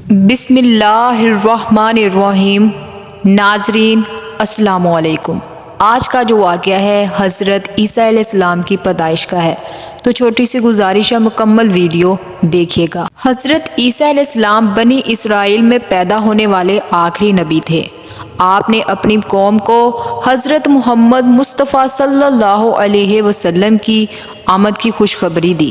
بسم اللہ الرحمن الرحیم۔ ناظرین السلام علیکم۔ آج کا جو واقعہ ہے حضرت عیسیٰ علیہ السلام کی پیدائش کا ہے، تو چھوٹی سی گزارش ہے، مکمل ویڈیو دیکھیے گا۔ حضرت عیسیٰ علیہ السلام بنی اسرائیل میں پیدا ہونے والے آخری نبی تھے۔ آپ نے اپنی قوم کو حضرت محمد مصطفیٰ صلی اللہ علیہ وسلم کی آمد کی خوشخبری دی۔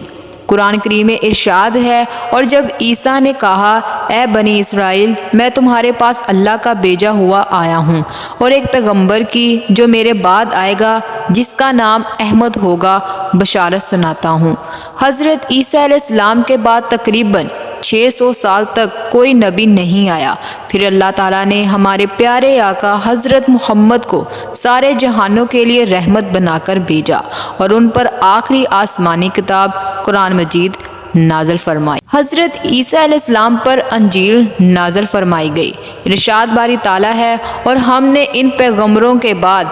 قرآن کریم میں ارشاد ہے، اور جب عیسیٰ نے کہا اے بنی اسرائیل، میں تمہارے پاس اللہ کا بھیجا ہوا آیا ہوں اور ایک پیغمبر کی جو میرے بعد آئے گا جس کا نام احمد ہوگا بشارت سناتا ہوں۔ حضرت عیسیٰ علیہ السلام کے بعد تقریباً 600 سال تک کوئی نبی نہیں آیا۔ پھر اللہ تعالیٰ نے ہمارے پیارے آقا حضرت محمد کو سارے جہانوں کے لیے رحمت بنا کر بھیجا اور ان پر آخری آسمانی کتاب قرآن مجید نازل فرمائی۔ حضرت عیسیٰ علیہ السلام پر انجیل نازل فرمائی گئی۔ ارشاد باری تعالیٰ ہے، اور ہم نے ان پیغمبروں کے بعد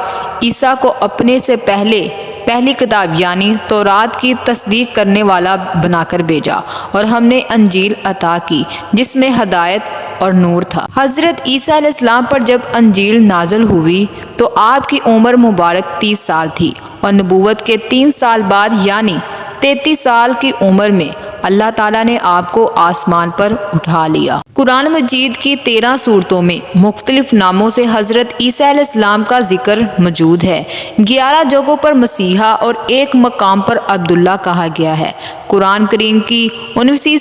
عیسیٰ کو اپنے سے پہلی کتاب یعنی تورات کی تصدیق کرنے والا بنا کر بھیجا، اور ہم نے انجیل عطا کی جس میں ہدایت اور نور تھا۔ حضرت عیسیٰ علیہ السلام پر جب انجیل نازل ہوئی تو آپ کی عمر مبارک 30 سال تھی، اور نبوت کے 3 سال بعد یعنی 33 سال کی عمر میں اللہ تعالیٰ نے آپ کو آسمان پر اٹھا لیا۔ قرآن مجید کی 13 سورتوں میں مختلف ناموں سے حضرت عیسیٰ علیہ السلام کا ذکر موجود ہے۔ 11 جگہوں پر مسیحا اور ایک مقام پر عبداللہ کہا گیا ہے۔ قرآن کریم کی 19ویں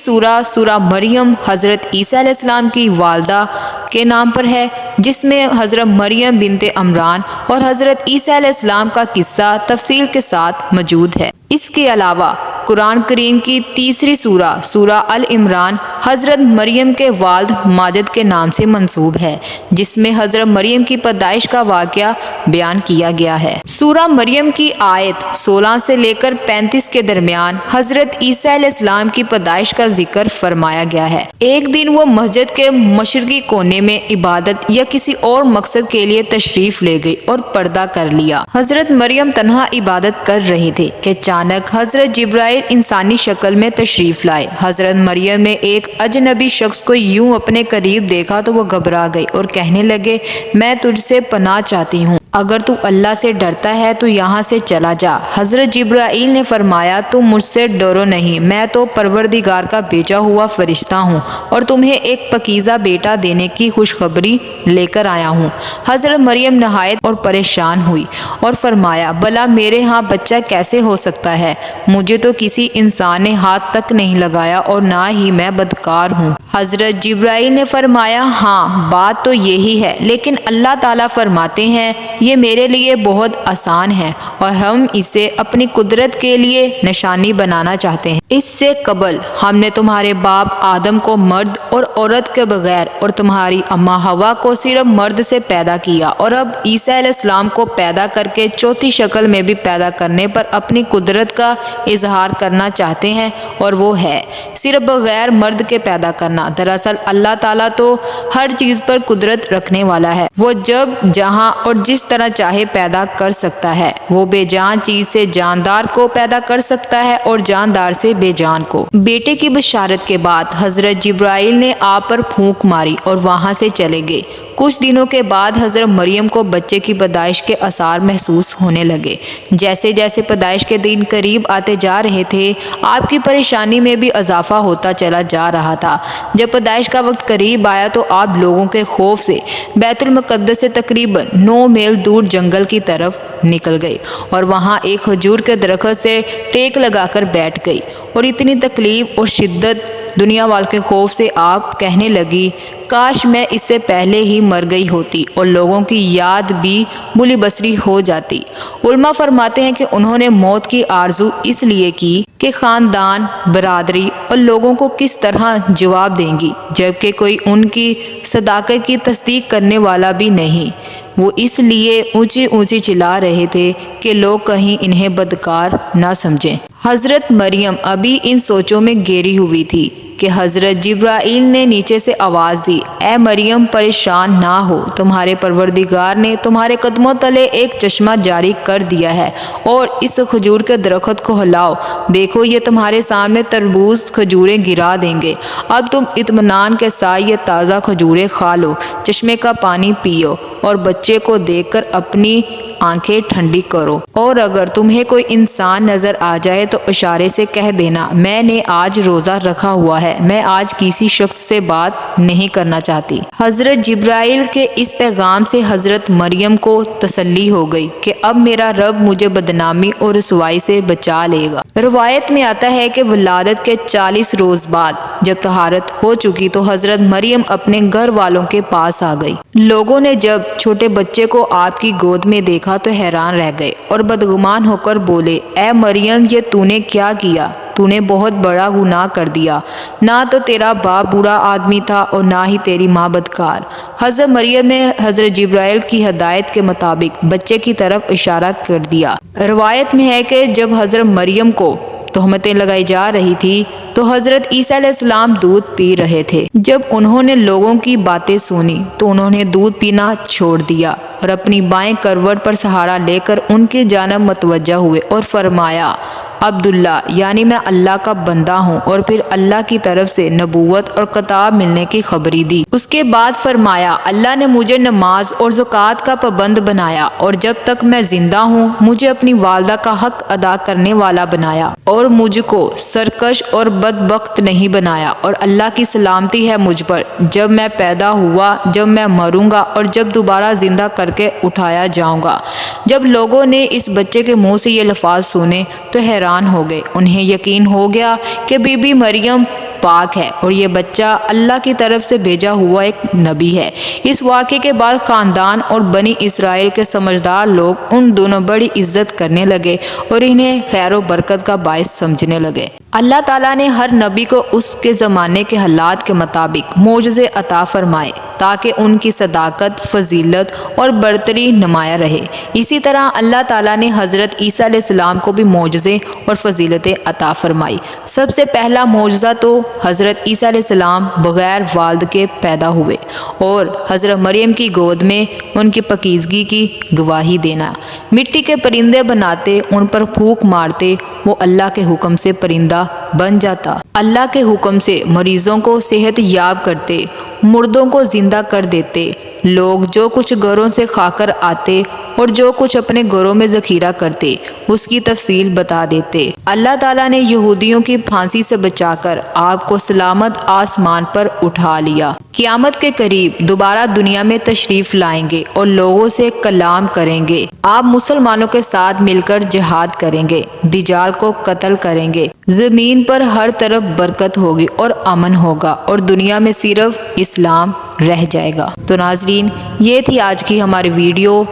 سورہ مریم حضرت عیسیٰ علیہ السلام کی والدہ کے نام پر ہے، جس میں حضرت مریم بنت عمران اور حضرت عیسیٰ علیہ السلام کا قصہ تفصیل کے ساتھ موجود ہے۔ اس کے علاوہ قرآن کریم کی 3 سورہ العمران حضرت مریم کے والد ماجد کے نام سے منسوب ہے، جس میں حضرت مریم کی پیدائش کا واقعہ بیان کیا گیا ہے۔ سورہ مریم کی آیت 16 سے لے کر 35 کے درمیان حضرت عیسیٰ علیہ السلام کی پیدائش کا ذکر فرمایا گیا ہے۔ ایک دن وہ مسجد کے مشرقی کونے میں عبادت یا کسی اور مقصد کے لیے تشریف لے گئی اور پردہ کر لیا۔ حضرت مریم تنہا عبادت کر رہی تھی کہ اچانک حضرت جبرائیل انسانی شکل میں تشریف لائے۔ حضرت مریم نے ایک اجنبی شخص کو یوں اپنے قریب دیکھا تو وہ گھبرا گئی اور کہنے لگے، میں تجھ سے پناہ چاہتی ہوں، اگر تو اللہ سے ڈرتا ہے تو یہاں سے چلا جا۔ حضرت جبرائیل نے فرمایا، تم مجھ سے ڈرو نہیں، میں تو پروردگار کا بھیجا ہوا فرشتہ ہوں اور تمہیں ایک پاکیزہ بیٹا دینے کی خوشخبری لے کر آیا ہوں۔ حضرت مریم نہایت اور پریشان ہوئی اور فرمایا، بھلا میرے ہاں بچہ کیسے ہو سکتا ہے؟ مجھے تو کسی انسان نے ہاتھ تک نہیں لگایا اور نہ ہی میں بدکار ہوں۔ حضرت جبرائیل نے فرمایا، ہاں بات تو یہی ہے، لیکن اللہ تعالیٰ فرماتے ہیں یہ میرے لیے بہت آسان ہے اور ہم اسے اپنی قدرت کے لیے نشانی بنانا چاہتے ہیں۔ اس سے قبل ہم نے تمہارے باپ آدم کو مرد اور عورت کے بغیر اور تمہاری اماں حوا کو صرف مرد سے پیدا کیا، اور اب عیسیٰ علیہ السلام کو پیدا کر کے چوتھی شکل میں بھی پیدا کرنے پر اپنی قدرت کا اظہار کرنا چاہتے ہیں، اور وہ ہے صرف بغیر مرد کے پیدا کرنا۔ دراصل اللہ تعالیٰ تو ہر چیز پر قدرت رکھنے والا ہے، وہ جب جہاں اور جس طرح چاہے پیدا کر سکتا ہے۔ وہ بے جان چیز سے جاندار کو پیدا کر سکتا ہے اور جاندار سے بے جان کو۔ بیٹے کی بشارت کے بعد حضرت جبرائیل نے آپ پر پھونک ماری اور وہاں سے چلے گئے۔ کچھ دنوں کے بعد حضرت مریم کو بچے کی پیدائش کے آثار محسوس ہونے لگے۔ جیسے جیسے پیدائش کے دن قریب آتے جا رہے تھے، آپ کی پریشانی میں بھی اضافہ ہوتا چلا جا رہا تھا۔ جب پیدائش کا وقت قریب آیا تو آپ لوگوں کے خوف سے بیت المقدس سے تقریباً 9 میل دور جنگل کی طرف نکل گئی اور وہاں ایک کھجور کے درخت سے ٹیک لگا کر بیٹھ گئی، اور اتنی تکلیف اور شدت دنیا والوں کے خوف سے آپ کہنے لگی، کاش میں اس سے پہلے ہی مر گئی ہوتی اور لوگوں کی یاد بھی بلی بصری ہو جاتی۔ علماء فرماتے ہیں کہ انہوں نے موت کی آرزو اس لیے کی کہ خاندان، برادری اور لوگوں کو کس طرح جواب دیں گی، جبکہ کوئی ان کی صداقت کی تصدیق کرنے والا بھی نہیں۔ وہ اس لیے اونچی اونچی چلا رہے تھے کہ لوگ کہیں انہیں بدکار نہ سمجھیں۔ حضرت مریم ابھی ان سوچوں میں گھری ہوئی تھی کہ حضرت جبرائیل نے نیچے سے آواز دی، اے مریم پریشان نہ ہو، تمہارے پروردگار نے تمہارے قدموں تلے ایک چشمہ جاری کر دیا ہے، اور اس کھجور کے درخت کو ہلاؤ، دیکھو یہ تمہارے سامنے تربوز کھجوریں گرا دیں گے، اب تم اطمینان کے ساتھ یہ تازہ کھجوریں کھا لو، چشمے کا پانی پیو اور بچے کو دیکھ کر اپنی آنکھیں ٹھنڈی کرو، اور اگر تمہیں کوئی انسان نظر آ جائے تو اشارے سے کہہ دینا میں نے آج روزہ رکھا ہوا ہے، میں آج کسی شخص سے بات نہیں کرنا چاہتی۔ حضرت جبرائیل کے اس پیغام سے حضرت مریم کو تسلی ہو گئی کہ اب میرا رب مجھے بدنامی اور رسوائی سے بچا لے گا۔ روایت میں آتا ہے کہ ولادت کے 40 روز بعد جب طہارت ہو چکی تو حضرت مریم اپنے گھر والوں کے پاس آ گئی۔ لوگوں نے جب چھوٹے بچے کو آپ کی گود میں دیکھا تو حیران رہ گئے اور بدگمان ہو کر بولے، اے مریم یہ تو نے کیا کیا؟ تو نے بہت بڑا گناہ کر دیا، نہ تو تیرا باپ بوڑھا آدمی تھا اور نہ ہی تیری ماں بدکار۔ حضرت مریم نے حضرت جبرائیل کی ہدایت کے مطابق بچے کی طرف اشارہ کر دیا۔ روایت میں ہے کہ جب حضرت مریم کو تہمتیں لگائی جا رہی تھی تو حضرت عیسیٰ علیہ السلام دودھ پی رہے تھے۔ جب انہوں نے لوگوں کی باتیں سنی تو انہوں نے دودھ پینا چھوڑ دیا اور اپنی بائیں کروٹ پر سہارا لے کر ان کی جانب متوجہ ہوئے اور فرمایا، عبداللہ یعنی میں اللہ کا بندہ ہوں، اور پھر اللہ کی طرف سے نبوت اور کتاب ملنے کی خبری دی۔ اس کے بعد فرمایا، اللہ نے مجھے نماز اور زکوٰۃ کا پابند بنایا، اور جب تک میں زندہ ہوں مجھے اپنی والدہ کا حق ادا کرنے والا بنایا، اور مجھ کو سرکش اور بدبخت نہیں بنایا، اور اللہ کی سلامتی ہے مجھ پر جب میں پیدا ہوا، جب میں مروں گا اور جب دوبارہ زندہ کر کے اٹھایا جاؤں گا۔ جب لوگوں نے اس بچے کے منہ سے یہ الفاظ سنے تو حیران ہو گئے، انہیں یقین ہو گیا کہ بی بی مریم پاک ہے اور یہ بچہ اللہ کی طرف سے بھیجا ہوا ایک نبی ہے۔ اس واقعے کے بعد خاندان اور بنی اسرائیل کے سمجھدار لوگ ان دونوں بڑی عزت کرنے لگے اور انہیں خیر و برکت کا باعث سمجھنے لگے۔ اللہ تعالیٰ نے ہر نبی کو اس کے زمانے کے حالات کے مطابق معجزے عطا فرمائے تاکہ ان کی صداقت، فضیلت اور برتری نمایاں رہے۔ اسی طرح اللہ تعالیٰ نے حضرت عیسیٰ علیہ السلام کو بھی معجزے اور فضیلتیں عطا فرمائی۔ سب سے پہلا معجزہ تو حضرت عیسیٰ علیہ السلام بغیر والد کے پیدا ہوئے اور حضرت مریم کی گود میں ان کی پاکیزگی کی گواہی دینا۔ مٹی کے پرندے بناتے، ان پر پھونک مارتے، وہ اللہ کے حکم سے پرندہ بن جاتا۔ اللہ کے حکم سے مریضوں کو صحت یاب کرتے، مردوں کو زندہ کر دیتے، لوگ جو کچھ گھروں سے کھا کر آتے اور جو کچھ اپنے گھروں میں ذخیرہ کرتے اس کی تفصیل بتا دیتے۔ اللہ تعالیٰ نے یہودیوں کی پھانسی سے بچا کر آپ کو سلامت آسمان پر اٹھا لیا۔ قیامت کے قریب دوبارہ دنیا میں تشریف لائیں گے اور لوگوں سے کلام کریں گے۔ آپ مسلمانوں کے ساتھ مل کر جہاد کریں گے، دجال کو قتل کریں گے، زمین پر ہر طرف برکت ہوگی اور امن ہوگا اور دنیا میں صرف اسلام رہ جائے گا۔ تو ناظرین، یہ تھی آج کی ہماری ویڈیو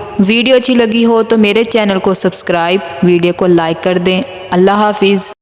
اچھی لگی ہو تو میرے چینل کو سبسکرائب، ویڈیو کو لائک کر دیں۔ اللہ حافظ۔